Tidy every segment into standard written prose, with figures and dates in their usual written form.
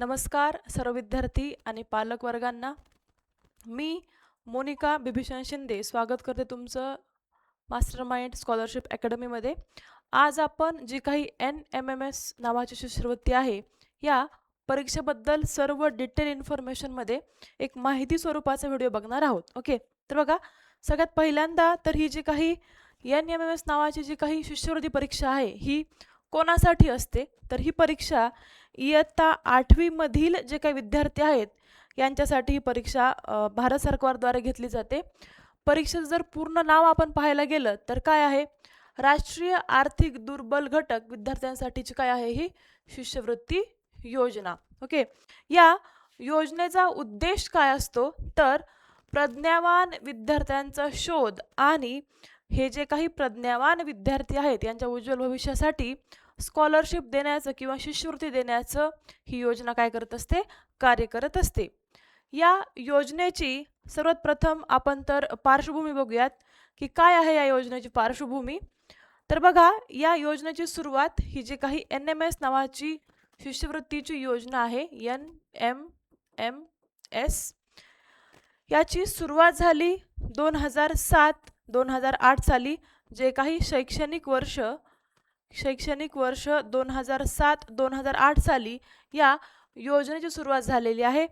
नमस्कार सर्व विद्यार्थी आणि पालक वर्गांना. मी मोनिका बिभीषण शिंदे स्वागत करते तुमचं मास्टर माइंड स्कॉलरशिप अकॅडमीमध्ये. आज आपण जी काही NMMS नावाची शिष्यवृत्ती आहे या परीक्षेबद्दल सर्व डिटेल इन्फॉर्मेशनमध्ये एक माहिती स्वरूपाचा व्हिडिओ बघणार आहोत. ओके, तर बघा, सगळ्यात पहिल्यांदा तर ही जी काही NMMS नावाची जी काही शिष्यवृत्ती परीक्षा आहे ही कोणासाठी असते, तर ही परीक्षा इयत्ता 8वी मधील जे काही विद्यार्थी आहेत यांच्यासाठी ही परीक्षा भारत सरकारद्वारे घेतली जाते. परीक्षेचं जर पूर्ण नाव आपण पाहायला गेलं तर काय आहे, राष्ट्रीय आर्थिक दुर्बल घटक विद्यार्थ्यांसाठीची काय आहे ही शिष्यवृत्ती योजना. ओके, या योजनेचा उद्देश काय असतो तर प्रज्ञावान विद्यार्थ्यांचा शोध आणि हे जे काही प्रज्ञावान विद्यार्थी आहेत यांच्या उज्ज्वल भविष्यासाठी स्कॉलरशिप देण्याचं किंवा शिष्यवृत्ती देण्याचं ही योजना काय करत असते, कार्य करत असते. या योजनेची सर्वात प्रथम आपण तर पार्श्वभूमी बघूयात की काय आहे या योजनेची पार्श्वभूमी. तर बघा, या योजनेची सुरुवात ही जी काही NMS नावाची शिष्यवृत्तीची योजना आहे NMMS याची सुरुवात झाली 2007-2008 साली. जे काही शैक्षणिक वर्ष 2007-2008 साली या योजनेची सुरुवात झालेली आहे.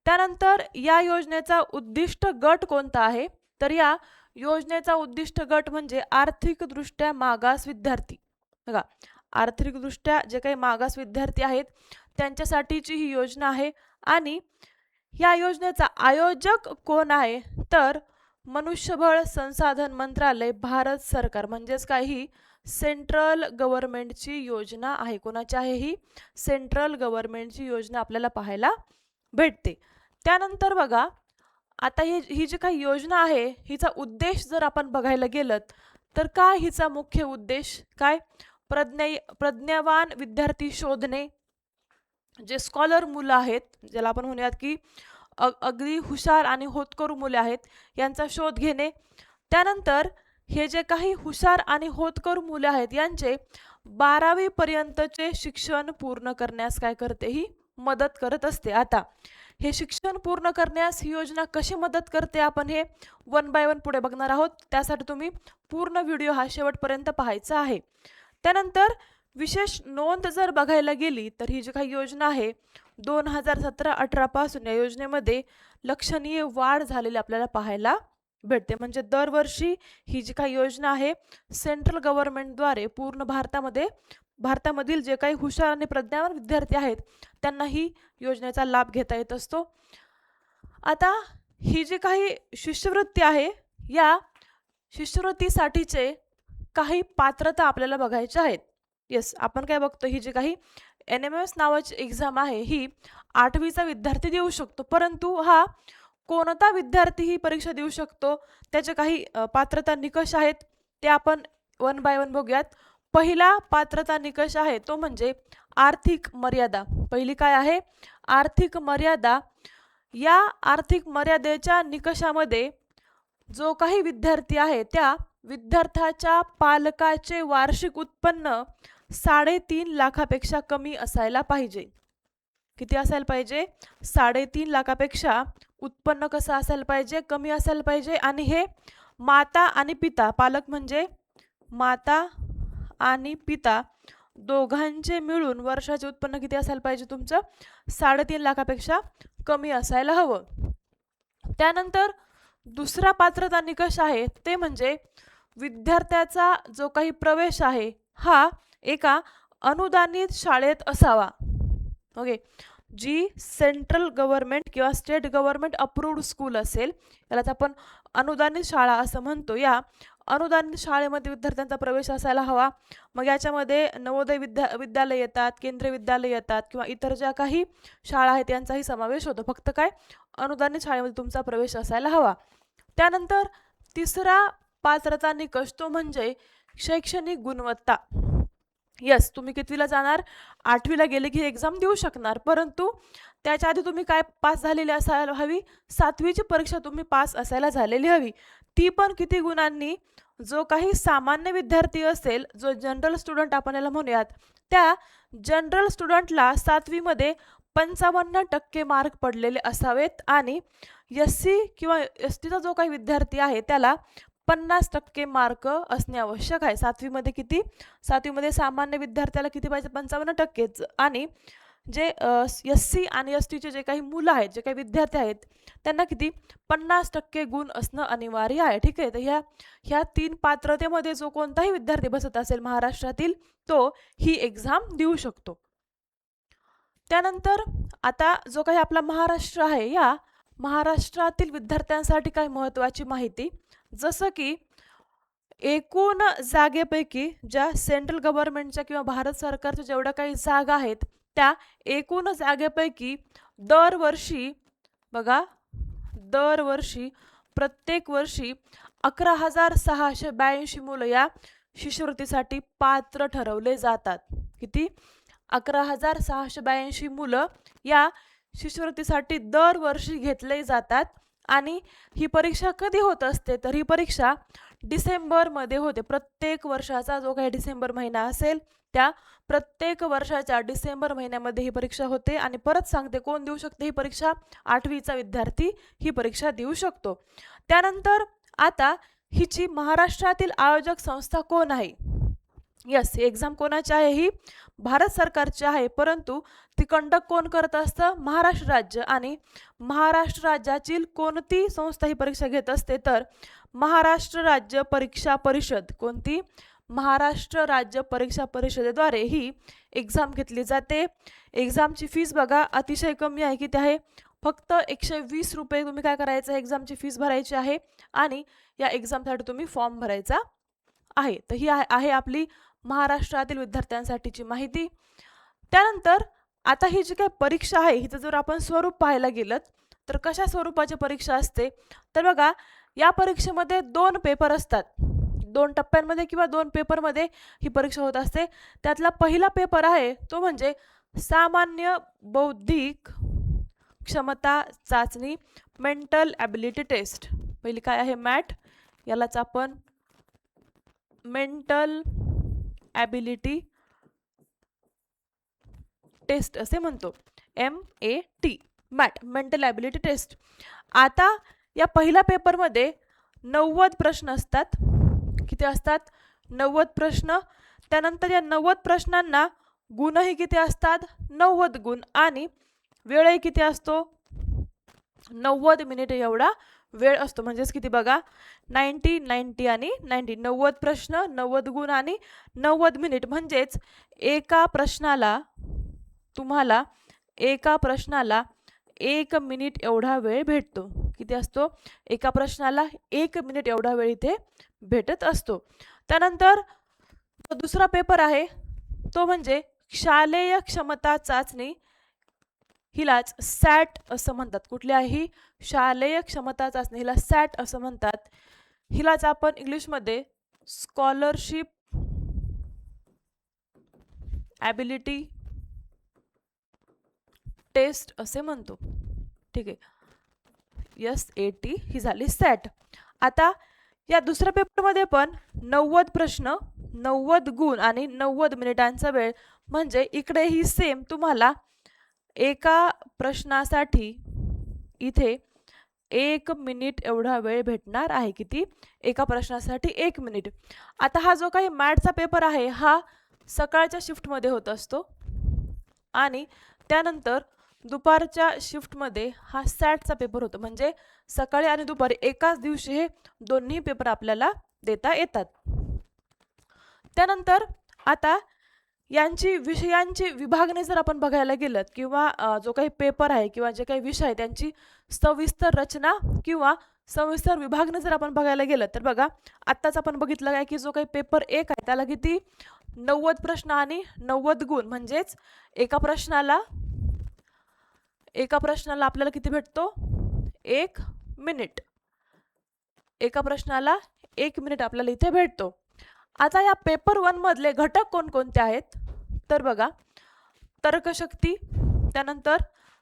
त्यानंतर या योजनेचा उद्दिष्ट गट कोणता आहे तर या योजनेचा उद्दिष्ट गट म्हणजे आर्थिकदृष्ट्या मागास विद्यार्थी. बघा, आर्थिकदृष्ट्या जे काही मागास विद्यार्थी आहेत त्यांच्यासाठीची ही योजना आहे. आणि या योजनेचा आयोजक कोण आहे तर मनुष्यबळ संसाधन मंत्रालय, भारत सरकार, म्हणजेच काही सेंट्रल गव्हर्नमेंटची योजना आहे. कोणाची आहे ही? सेंट्रल गव्हर्नमेंटची योजना आपल्याला पाहायला भेटते. त्यानंतर बघा, आता ही जी काही योजना आहे हिचा उद्देश जर आपण बघायला गेलं तर काय हिचा मुख्य उद्देश काय, प्रज्ञावान विद्यार्थी शोधणे, जे स्कॉलर मुलं आहेत ज्याला आपण म्हणूयात की अगदी हुशार आणि होतकरू मुले आहेत यांचा शोध घेणे. त्यानंतर हे जे काही हुशार आणि होतकरू मुले आहेत यांचे 12वी पर्यंतचे शिक्षण पूर्ण करण्यास काय करते, ही मदत करत असते. आता हे शिक्षण पूर्ण करण्यास ही योजना कशी मदत करते आपण हे 1 बाय 1 पुढे बघणार आहोत. त्यासाठी तुम्ही पूर्ण व्हिडिओ हा शेवटपर्यंत पाहायचा आहे. त्यानंतर विशेष नोंद जर बघायला गेली तर ही जी काही योजना आहे 2017-18 पासून या योजनेमध्ये लक्षणीय वाढ झालेली आपल्याला पाहायला भेटते. म्हणजे दरवर्षी ही जी काही योजना आहे सेंट्रल गव्हर्नमेंटद्वारे पूर्ण भारतामधील जे काही हुशार आणि प्रज्ञावान विद्यार्थी आहेत त्यांना ही योजनेचा लाभ घेता येत असतो. आता ही जी काही शिष्यवृत्ती आहे या शिष्यवृत्तीसाठीचे काही पात्रता आपल्याला बघायच्या आहेत. येस, आपण काय बघतो, ही जी काही NMMS नावाची एक्झाम आहे ही 8वीचा विद्यार्थी देऊ शकतो. परंतु हा कोणता विद्यार्थी ही परीक्षा देऊ शकतो त्याचे काही पात्रता निकष आहेत ते आपण 1 बाय 1 बघूयात. पहिला पात्रता निकष आहे तो म्हणजे आर्थिक मर्यादा. पहिली काय आहे, आर्थिक मर्यादा. या आर्थिक मर्यादेच्या निकषामध्ये जो काही विद्यार्थी आहे त्या विद्यार्थ्याच्या पालकाचे वार्षिक उत्पन्न 3.5 लाखापेक्षा कमी असायला पाहिजे. किती असायला पाहिजे? 3.5 लाखापेक्षा उत्पन्न कसं असायला पाहिजे, कमी असायला पाहिजे. आणि हे माता आणि पिता, पालक म्हणजे माता आणि पिता दोघांचे मिळून वर्षाचे उत्पन्न किती असायला पाहिजे तुमचं? 3.5 लाखापेक्षा कमी असायला हवं. त्यानंतर दुसरा पात्रता निकष आहे ते म्हणजे विद्यार्थ्याचा जो काही प्रवेश आहे हा एका अनुदानित शाळेत असावा. ओके, जी सेंट्रल गव्हर्नमेंट किंवा स्टेट गव्हर्नमेंट अप्रूव्ड स्कूल असेल यालाच आपण अनुदानित शाळा असं म्हणतो. या अनुदानित शाळेमध्ये विद्यार्थ्यांचा प्रवेश असायला हवा. मग याच्यामध्ये नवोदय विद्यालय येतात, केंद्रीय विद्यालय येतात किंवा इतर ज्या काही शाळा आहेत यांचाही समावेश होतो. फक्त काय, अनुदानित शाळेमध्ये तुमचा प्रवेश असायला हवा. त्यानंतर तिसरा पात्रता निकष तो म्हणजे शैक्षणिक गुणवत्ता. यस, तुम्ही कितवीला जाणार? 8वीला गेले की एक्झाम देऊ शकणार, परंतु त्याच्या आधी तुम्ही काय पास झालेली असायला हवी? 7वीची परीक्षा तुम्ही पास असायला झालेली हवी. ती पण किती गुणांनी? जो काही सामान्य विद्यार्थी असेल, जो जनरल स्टुडंट आपण याला म्हणूयात, त्या जनरल स्टुडंटला 7वी मध्ये 55% मार्क पडलेले असावेत आणि SC किंवा STचा जो काही विद्यार्थी आहे त्याला 50% मार्क असणे आवश्यक आहे. 7वी मध्ये किती? 7वी मध्ये सामान्य विद्यार्थ्याला किती पाहिजे? 55%. आणि जे SC आणि STचे जे काही मुलं आहेत, जे काही विद्यार्थी आहेत, त्यांना किती? 50% गुण असणं अनिवार्य आहे. ठीक आहे. तर ह्या 3 पात्रतेमध्ये जो कोणताही विद्यार्थी बसत असेल महाराष्ट्रातील तो ही एक्झाम देऊ शकतो. त्यानंतर आता जो काही आपला महाराष्ट्र आहे, या महाराष्ट्रातील विद्यार्थ्यांसाठी काही महत्त्वाची माहिती, जसं की एकूण जागेपैकी ज्या सेंट्रल गव्हर्नमेंटच्या किंवा भारत सरकारच्या जेवढ्या काही जागा आहेत त्या एकूण जागेपैकी दरवर्षी बघा, दरवर्षी प्रत्येक वर्षी 11,682 मुलं या शिष्यवृत्तीसाठी पात्र ठरवले जातात. किती? 11,682 मुलं या शिष्यवृत्तीसाठी दरवर्षी घेतले जातात. आणि ही परीक्षा कधी होत असते? तर ही परीक्षा डिसेंबरमध्ये होते. प्रत्येक वर्षाचा जो काही डिसेंबर महिना असेल त्या प्रत्येक वर्षाच्या डिसेंबर महिन्यामध्ये ही परीक्षा होते. आणि परत सांगते, कोण देऊ शकते ही परीक्षा? 8वीचा विद्यार्थी ही परीक्षा देऊ शकतो. त्यानंतर आता हिची महाराष्ट्रातील आयोजक संस्था कोण आहे? यस, ही एक्झाम कोणाची आहे? ही भारत सरकारची आहे. परंतु ती कंडक्ट कोण करत असतं? महाराष्ट्र राज्य. आणि महाराष्ट्र राज्यातील कोणती संस्था ही परीक्षा घेत असते? तर महाराष्ट्र राज्य परीक्षा परिषद. कोणती? महाराष्ट्र राज्य परीक्षा परिषदेद्वारे ही एक्झाम घेतली जाते. एक्झामची फीस बघा अतिशय कमी आहे. किती आहे? फक्त 120 रुपये तुम्ही काय करायचं? एक्झामची फीस भरायची आहे आणि या एक्झामसाठी तुम्ही फॉर्म भरायचा आहे. तर ही आहे आपली महाराष्ट्रातील विद्यार्थ्यांसाठीची माहिती. त्यानंतर आता ही जी काही परीक्षा आहे हिचं जर आपण स्वरूप पाहायला गेलं तर कशा स्वरूपाची परीक्षा असते? तर बघा, या परीक्षेमध्ये 2 पेपर असतात. 2 टप्प्यांमध्ये किंवा 2 पेपरमध्ये ही परीक्षा होत असते. त्यातला पहिला पेपर आहे तो म्हणजे सामान्य बौद्धिक क्षमता चाचणी, मेंटल ॲबिलिटी टेस्ट. पहिली काय आहे? मॅट. यालाच आपण मेंटल ॲबिलिटी टेस्ट असे म्हणतो. MAT, MAT, mental ability test. आता या पहिल्या पेपरमध्ये 90 प्रश्न असतात. किती असतात? 90 प्रश्न. त्यानंतर या 90 प्रश्नांना गुणही किती असतात? 90 गुण. आणि वेळही किती असतो? 90 मिनिटे एवढा वेळ असतो. म्हणजेच किती बघा, 90, 90 आणि 90. 90 प्रश्न, 90 गुण आणि 90 मिनिट. म्हणजेच एका प्रश्नाला तुम्हाला 1 मिनिट एवढा वेळ भेटतो. किती असतो? एका प्रश्नाला 1 मिनिट एवढा वेळ इथे भेटत असतो. त्यानंतर दुसरा पेपर आहे तो म्हणजे शालेय क्षमता चाचणी. हिलाच सॅट असं म्हणतात. कुठली आहे ही? शालेय क्षमता चाचणी. हिला सॅट असं म्हणतात. हिलाच आपण इंग्लिशमध्ये स्कॉलरशिप ॲबिलिटी टेस्ट असे म्हणतो. ठीक आहे. SAT ही झाली सॅट. आता या दुसऱ्या पेपरमध्ये पण 90 प्रश्न, 90 गुण आणि 90 मिनिटांचा वेळ. म्हणजे इकडे ही सेम तुम्हाला एका प्रश्नासाठी इथे 1 मिनिट एवढा वेळ भेटणार आहे. किती? एका प्रश्नासाठी 1 मिनिट. आता हा जो काही मॅथचा पेपर आहे हा सकाळच्या शिफ्टमध्ये होत असतो आणि त्यानंतर दुपारच्या शिफ्टमध्ये हा सॅटचा पेपर होतो. म्हणजे सकाळी आणि दुपारी एकाच दिवशी हे दोन्ही पेपर आपल्याला देता येतात. त्यानंतर आता यांची विषयांची विभागणी जर आपण बघायला गेलं किंवा जो काही पेपर आहे किंवा जे काही विषय त्यांची सविस्तर रचना किंवा सविस्तर विभागणी जर आपण बघायला गेलं तर बघा, आत्ताच आपण बघितलं आहे की जो काही पेपर 1 आहे त्याला किती? 90 प्रश्न आणि 90 गुण. म्हणजेच एका प्रश्नाला आपल्याला किती भेटतो? 1 मिनिट. एका प्रश्नाला 1 मिनिट आपल्याला इथे भेटतो. आता या पेपर 1 मधले घटक कोणकोणते आहेत? तर बघा, तर्कशक्ती, त्यानंतर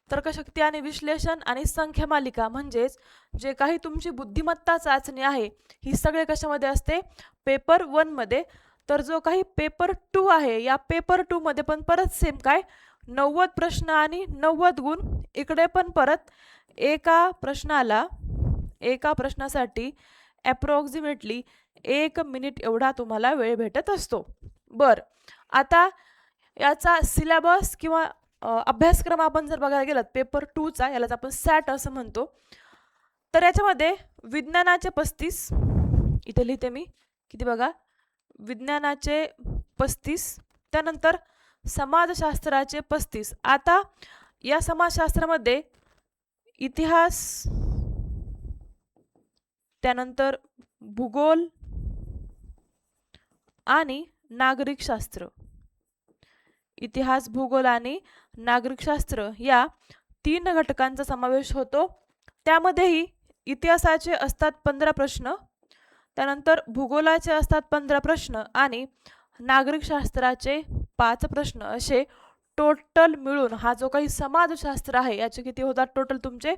तर्कशक्ती आणि विश्लेषण आणि संख्या मालिका. म्हणजेच जे काही तुमची बुद्धिमत्ता चाचणी आहे ही सगळे कशामध्ये असते? पेपर 1 मध्ये. तर जो काही पेपर 2 आहे या पेपर 2 मध्ये पण परत सेम काय? 90 प्रश्न आणि 90 गुण. इकडे पण परत एका प्रश्नासाठी ॲप्रॉक्सिमेटली 1 मिनिट एवढा तुम्हाला वेळ भेटत असतो. बर, आता याचा सिलेबस किंवा अभ्यासक्रम आपण जर बघायला गेलात पेपर 2चा, यालाच आपण सॅट असं म्हणतो, तर याच्यामध्ये विज्ञानाचे 35, इथे लिहिते मी किती बघा, विज्ञानाचे 35, त्यानंतर समाजशास्त्राचे 35. आता या समाजशास्त्रामध्ये इतिहास, त्यानंतर भूगोल आणि नागरिकशास्त्र, इतिहास, भूगोल आणि नागरिकशास्त्र या 3 घटकांचा समावेश होतो. त्यामध्येही इतिहासाचे असतात 15 प्रश्न, त्यानंतर भूगोलाचे असतात 15 प्रश्न आणि नागरिकशास्त्राचे 5 प्रश्न, असे टोटल मिळून हा जो काही समाजशास्त्र आहे याचे किती होतात टोटल तुमचे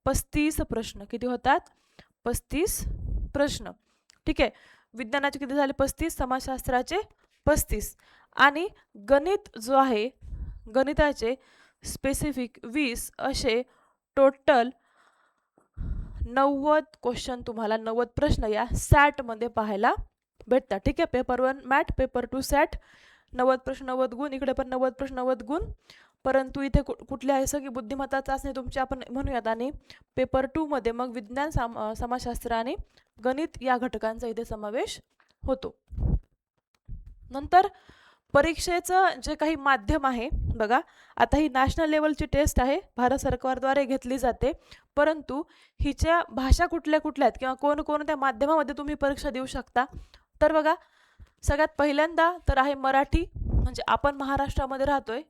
35 प्रश्न. किती होतात? 35 प्रश्न. ठीक आहे, विज्ञानाचे किती झाले 35, समाजशास्त्राचे 35 आणि गणित जो आहे गणिताचे स्पेसिफिक 20, असे टोटल 90 क्वेश्चन तुम्हाला 90 प्रश्न या सॅटमध्ये पाहायला भेटतात. ठीक आहे, पेपर 1 मॅट, पेपर 2 सॅट, 90 प्रश्न 90 गुण, इकडे पण 90 प्रश्न 90 गुण. परंतु इथे कुठली आहे सगळी बुद्धिमत्ता चाचणी तुमची आपण म्हणूयात, आणि पेपर 2 मध्ये मग विज्ञान, समाजशास्त्र आणि गणित या घटकांचा इथे समावेश होतो. नंतर परीक्षेचं जे काही माध्यम आहे बघा, आता ही नॅशनल लेवलची टेस्ट आहे, भारत सरकारद्वारे घेतली जाते, परंतु हिच्या भाषा कुठल्या कुठल्या आहेत किंवा कोणकोणत्या माध्यमामध्ये तुम्ही परीक्षा देऊ शकता, तर बघा सगळ्यात पहिल्यांदा तर आहे मराठी, म्हणजे आपण महाराष्ट्रामध्ये राहतोय,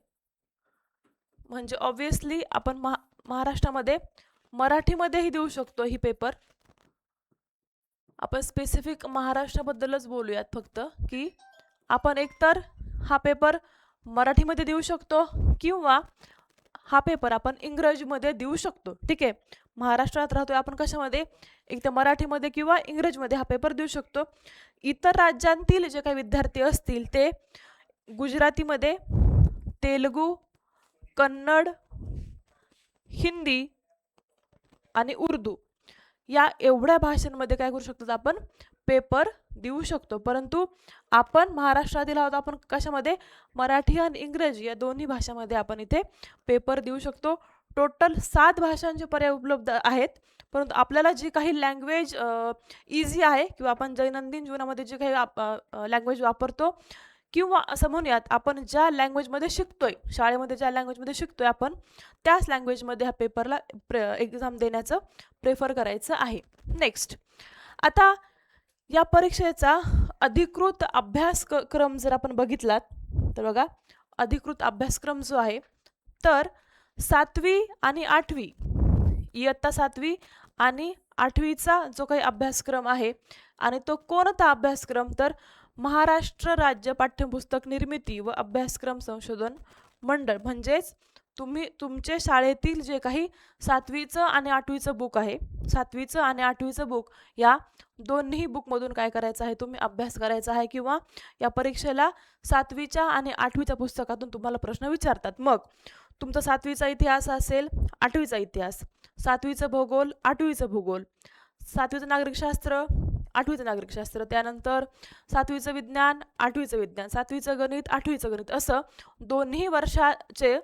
म्हणजे ऑब्विसली आपण महाराष्ट्रामध्ये मराठीमध्येही देऊ शकतो ही पेपर. आपण स्पेसिफिक महाराष्ट्राबद्दलच बोलूयात फक्त, की आपण एकतर हा पेपर मराठीमध्ये देऊ शकतो किंवा हा पेपर आपण इंग्रजीमध्ये देऊ शकतो. ठीक आहे, महाराष्ट्रात राहतोय आपण कशामध्ये, एक तर मराठीमध्ये किंवा इंग्रजीमध्ये हा पेपर देऊ शकतो. इतर राज्यांतील जे काही विद्यार्थी असतील ते गुजरातीमध्ये, तेलुगू, कन्नड, हिंदी आणि उर्दू या एवढ्या भाषांमध्ये काय करू शकतो आपण पेपर देऊ शकतो. परंतु आपण महाराष्ट्रातील आहोत, आपण कशामध्ये मराठी आणि इंग्रजी या दोन्ही भाषांमध्ये आपण इथे पेपर देऊ शकतो. टोटल 7 भाषांचे पर्याय उपलब्ध आहेत, परंतु आपल्याला जी काही लँग्वेज इझी आहे किंवा आपण दैनंदिन जीवनामध्ये जे काही लँग्वेज वापरतो किंवा असं म्हणूयात आपण ज्या लँग्वेजमध्ये शिकतोय, शाळेमध्ये ज्या लँग्वेजमध्ये शिकतोय आपण त्याच लँग्वेजमध्ये ह्या पेपरला एक्झाम देण्याचं प्रेफर करायचं आहे. नेक्स्ट, आता या परीक्षेचा अधिकृत अभ्यासक्रम जर आपण बघितलात तर बघा, अधिकृत अभ्यासक्रम जो आहे तर 7वी आणि 8वी, इयत्ता 7वी आणि 8वीचा जो काही अभ्यासक्रम आहे, आणि तो कोणता अभ्यासक्रम, तर महाराष्ट्र राज्य पाठ्यपुस्तक निर्मिती व अभ्यासक्रम संशोधन मंडळ, म्हणजेच तुम्ही तुमचे शाळेतील जे काही 7वीचं आणि 8वीचं बुक आहे, 7वीचं आणि 8वीचं बुक या दोन्ही बुकमधून काय करायचं आहे तुम्ही अभ्यास करायचा आहे, किंवा या परीक्षेला 7वीच्या आणि 8वीच्या पुस्तकातून तुम्हाला प्रश्न विचारतात. मग तुमचा 7वीचा इतिहास असेल, 8वीचा इतिहास, 7वीचं भूगोल, 8वीचं भूगोल, 7वीचं नागरिकशास्त्र, 8वीचं नागरिकशास्त्र, त्यानंतर 7वीचं विज्ञान, 8वीचं विज्ञान, 7वीचं गणित, 8वीचं गणित, असं दोन्ही वर्षाचे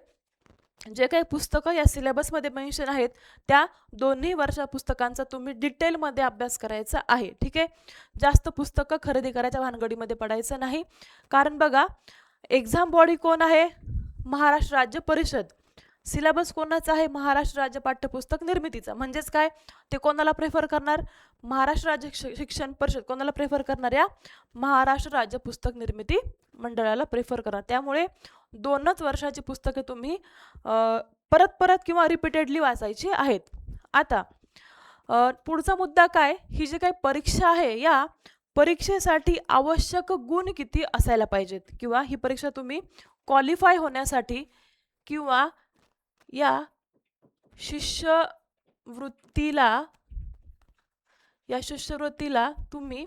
जे काही पुस्तकं या सिलेबसमध्ये मेन्शन आहेत त्या दोन्ही वर्षा पुस्तकांचा तुम्ही डिटेलमध्ये अभ्यास करायचा आहे. ठीक आहे, जास्त पुस्तकं खरेदी करायच्या भानगडीमध्ये पडायचं नाही, कारण बघा एक्झाम बॉडी कोण आहे, महाराष्ट्र राज्य परिषद, सिलेबस कोणाचा आहे, महाराष्ट्र राज्य पाठ्यपुस्तक निर्मितीचा, म्हणजेच काय ते कोणाला प्रेफर करणार, महाराष्ट्र राज्य शिक्षण परिषद कोणाला प्रेफर करणार, या महाराष्ट्र राज्य पुस्तक निर्मिती मंडळाला प्रेफर करणार. त्यामुळे 2च वर्षाची पुस्तके तुम्ही परत परत किंवा रिपीटेडली वाचायची आहेत. आता पुढचा मुद्दा काय, ही जी काही परीक्षा आहे या परीक्षेसाठी आवश्यक गुण किती असायला पाहिजेत, किंवा ही परीक्षा तुम्ही क्वालिफाय होण्यासाठी किंवा या शिष्यवृत्तीला तुम्ही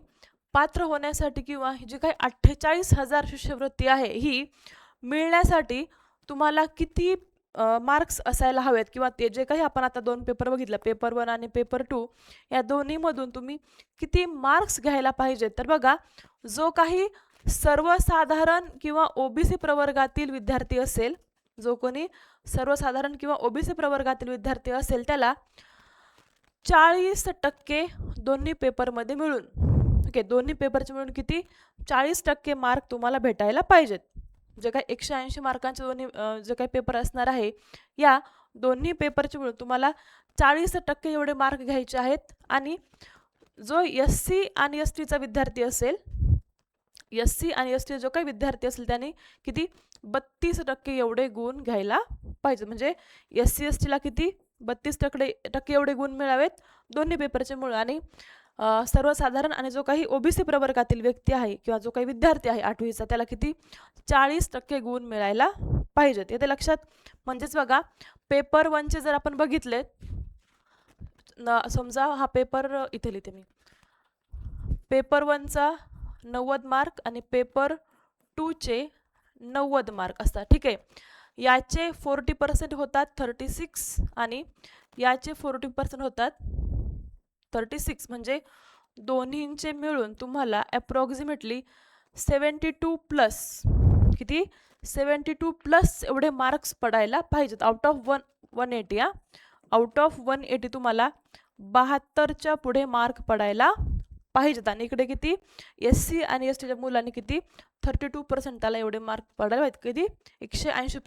पात्र होण्यासाठी, किंवा जी काही 48,000 शिष्यवृत्ती आहे ही मिळण्यासाठी तुम्हाला किती मार्क्स असायला हवेत किंवा ते जे काही आपण आता 2 पेपर बघितलं, पेपर 1 आणि पेपर 2, या दोन्हीमधून तुम्ही किती मार्क्स घ्यायला पाहिजेत. तर बघा, जो काही सर्वसाधारण किंवा ओबीसी प्रवर्गातील विद्यार्थी असेल, जो कोणी सर्वसाधारण किंवा ओबीसी प्रवर्गातील विद्यार्थी असेल, त्याला 40% दोन्ही पेपरमध्ये मिळून, ओके, दोन्ही पेपरचे मिळून किती 40% मार्क तुम्हाला भेटायला पाहिजेत. जे काही 180 मार्कांचे दोन्ही जे काही पेपर असणार आहे, या दोन्ही पेपरचे मिळून तुम्हाला 40% एवढे मार्क घ्यायचे आहेत. आणि जो SC आणि STचा विद्यार्थी असेल, SC आणि ST जो काही विद्यार्थी असेल, त्याने किती 32% एवढे गुण घ्यायला पाहिजे. म्हणजे SC STला किती 32% एवढे गुण मिळावेत दोन्ही पेपरचे मिळून. आणि सर्वसाधारण आणि जो काही ओबीसी प्रवर्गातील व्यक्ती आहे किंवा जो काही विद्यार्थी आहे 8वीचा, त्याला किती 40% गुण मिळायला पाहिजेत. येते लक्षात. म्हणजेच बघा, पेपर 1चे जर आपण बघितले, समजा हा पेपर इथे लिहिते मी, पेपर 1चा 90 मार्क आणि पेपर 2चे 90 मार्क असतात. ठीक आहे. याचे 40% होतात 36 आणि याचे 40% होतात 36. म्हणजे दोन्हींचे मिळून तुम्हाला अप्रॉक्सिमेटली 72 प्लस किती 72 प्लस एवढे मार्क्स पडायला पाहिजेत आउट ऑफ 180. आउट ऑफ 180 तुम्हाला 72च्या पुढे मार्क पडायला पाहिजेत. आणि इकडे किती SC आणि STच्या मुलांनी किती 32% त्याला एवढे मार्क पडायला पाहिजेत. किती 180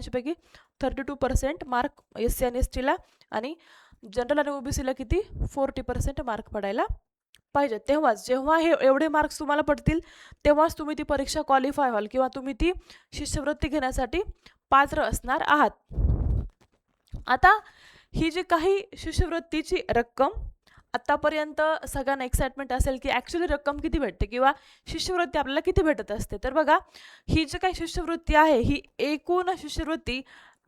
पैकी 32% मार्क SC आणि STला, आणि जनरल आणि ओबीसीला किती 40% मार्क पडायला पाहिजे. तेव्हाच जेव्हा हे एवढे मार्क्स तुम्हाला पडतील, तेव्हाच तुम्ही ती परीक्षा क्वालिफाय व्हाल किंवा तुम्ही ती शिष्यवृत्ती घेण्यासाठी पात्र असणार आहात. आता ही जी काही शिष्यवृत्तीची रक्कम, आतापर्यंत सगळ्यांना एक्साइटमेंट असेल की ॲक्च्युली रक्कम किती भेटते किंवा शिष्यवृत्ती आपल्याला किती भेटत असते. तर बघा, ही जी काही शिष्यवृत्ती आहे, ही एकूण शिष्यवृत्ती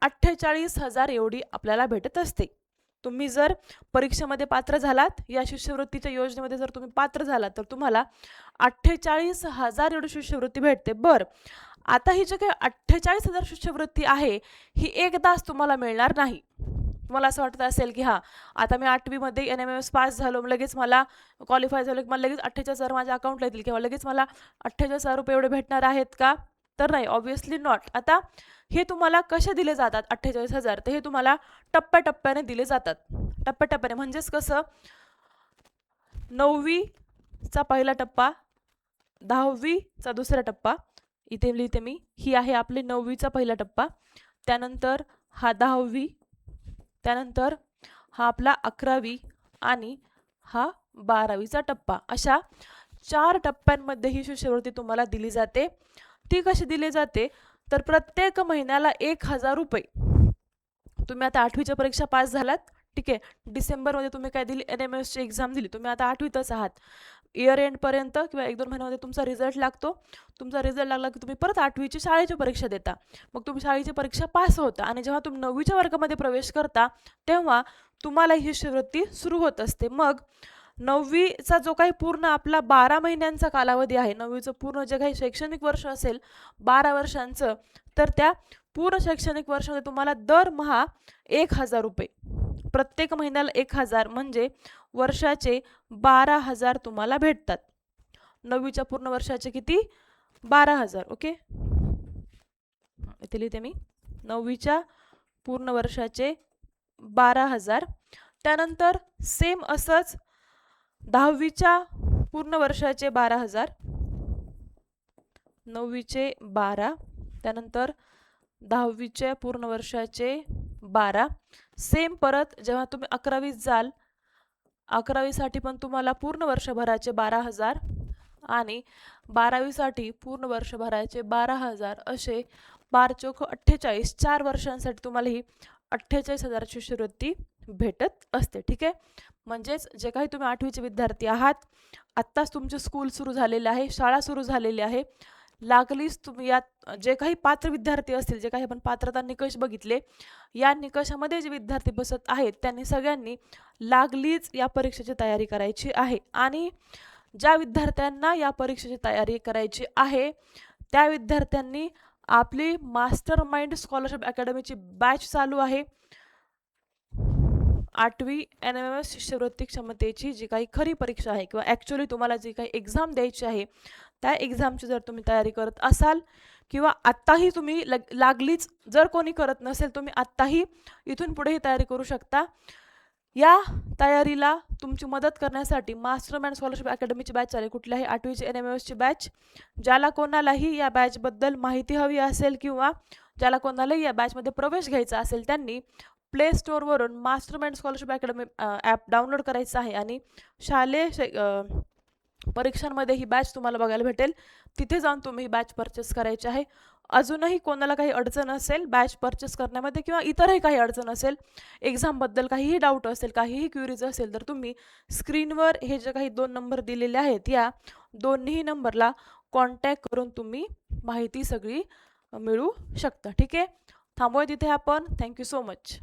48,000 एवढी आपल्याला भेटत असते. तुम्ही जर परीक्षेमध्ये पात्र झालात, या शिष्यवृत्तीच्या योजनेमध्ये जर तुम्ही पात्र झालात, तर तुम्हाला 48,000 एवढी शिष्यवृत्ती भेटते. बरं, आता ही जी काही 48,000 शिष्यवृत्ती आहे, ही एकदाच तुम्हाला मिळणार नाही. तुम्हाला असं वाटत असेल की हां, आता मी 8वीमध्ये NMMS पास झालो, लगेच मला क्वालिफाय झालो की मला लगेच 48,000 माझ्या अकाउंटला येतील किंवा लगेच मला 48,000 रुपये एवढे भेटणार आहेत का? तर नाही, ऑब्व्हियसली नॉट. आता हे तुम्हाला कसे दिले जातात 48,000? तर हे तुम्हाला टप्प्याटप्प्याने दिले जातात. टप्प्याटप्प्याने म्हणजेच कसं, 9वीचा पहिला टप्पा, 10वीचा दुसरा टप्पा, इथे लिहिते मी, ही आहे आपली 9वीचा पहिला टप्पा, त्यानंतर हा 10वी, त्यानंतर हा आपला 11वी आणि हा 12वीचा टप्पा. अशा 4 टप्प्यांमध्ये ही शिष्यवृत्ती तुम्हाला दिली जाते. ती कशी दिली जाते? तर प्रत्येक महिन्याला 1,000 रुपये. तुम्ही आता 8वीच्या परीक्षा पास झालात, ठीक आहे, डिसेंबरमध्ये तुम्ही काय दिली, NMMSची एक्झाम दिली, तुम्ही आता 8वीतच आहात, इयर एंडपर्यंत किंवा 1-2 महिन्यामध्ये तुमचा रिझल्ट लागतो. तुमचा रिझल्ट लागला की तुम्ही परत 8वीची शाळेची परीक्षा देता. मग तुम्ही शाळेची परीक्षा पास होता आणि जेव्हा तुम्ही 9वीच्या वर्गामध्ये प्रवेश करता, तेव्हा तुम्हाला ही शिष्यवृत्ती सुरू होत असते. मग 9वीचा जो काही पूर्ण आपला 12 महिन्यांचा कालावधी आहे, 9वीचं पूर्ण जे काही शैक्षणिक वर्ष असेल 12 वर्षांचं, तर त्या पूर्ण शैक्षणिक वर्षामध्ये तुम्हाला दरमहा 1,000 रुपये, प्रत्येक महिन्याला 1,000, म्हणजे वर्षाचे 12,000 तुम्हाला भेटतात. 9वीच्या पूर्ण वर्षाचे किती 12,000. ओके, इथे लिहिते मी, 9वीच्या पूर्ण वर्षाचे 12,000. त्यानंतर सेम असंच 10वीच्या पूर्ण वर्षाचे 12,000, 9वीचे 12, त्यानंतर 10वीच्या पूर्ण वर्षाचे 12. सेम परत जेव्हा तुम्ही 11वीत जाल, 11वीसाठी पण तुम्हाला पूर्ण वर्षभराचे 12,000 आणि 12वीसाठी पूर्ण वर्षभराचे 12,000, असे 12×4 48, 4 वर्षांसाठी तुम्हाला ही 48,000 शिष्यवृत्ती भेटत असते. ठीक आहे. म्हणजेच जे काही तुम्ही 8वीचे विद्यार्थी आहात, आत्ताच तुमचे स्कूल सुरू झालेले आहे, शाळा सुरू झालेली आहे, लागलीच तुम्ही यात जे काही पात्र विद्यार्थी असतील, जे काही आपण पात्रता निकष बघितले, या निकषामध्ये जे विद्यार्थी बसत आहेत, त्यांनी सगळ्यांनी लागलीच या परीक्षेची तयारी करायची आहे. आणि ज्या विद्यार्थ्यांना या परीक्षेची तयारी करायची आहे, त्या विद्यार्थ्यांनी आपली मास्टर माइंड स्कॉलरशिप अकॅडमीची बॅच चालू आहे. 8वी NMMS शिष्यवृत्ती क्षमतेची जी काही खरी परीक्षा आहे किंवा ॲक्च्युली तुम्हाला जी काही एक्झाम द्यायची आहे त्या एक्झामची जर तुम्ही तयारी करत असाल किंवा आत्ताही तुम्ही लागलीच जर कोणी करत नसेल, तुम्ही आत्ताही इथून पुढेही तयारी करू शकता. या तयारीला तुमची मदत करण्यासाठी मास्टर माइंड स्कॉलरशिप अकॅडमीची बॅच चालेल. कुठल्याही 8वीची NMMSची बॅच. ज्याला कोणालाही या बॅचबद्दल माहिती हवी असेल किंवा ज्याला कोणालाही या बॅचमध्ये प्रवेश घ्यायचा असेल त्यांनी प्ले स्टोअरवरून master mind scholarship academy app download करायचं आहे आणि शालेय परीक्षांमध्ये ही बॅच तुम्हाला बघायला भेटेल. तिथे जाऊन तुम्ही ही बॅच परचेस करायची आहे. अजूनही कोणाला काही अडचण असेल बॅच परचेस करण्यामध्ये किंवा इतरही काही अडचण असेल, एक्झामबद्दल काहीही डाऊट असेल, काहीही क्युरीज असेल, तर तुम्ही स्क्रीनवर हे जे काही 2 नंबर दिलेले आहेत या दोन्ही नंबरला कॉन्टॅक्ट करून तुम्ही माहिती सगळी मिळवू शकता. ठीक आहे, थांबूया तिथे आपण. Thank you so much.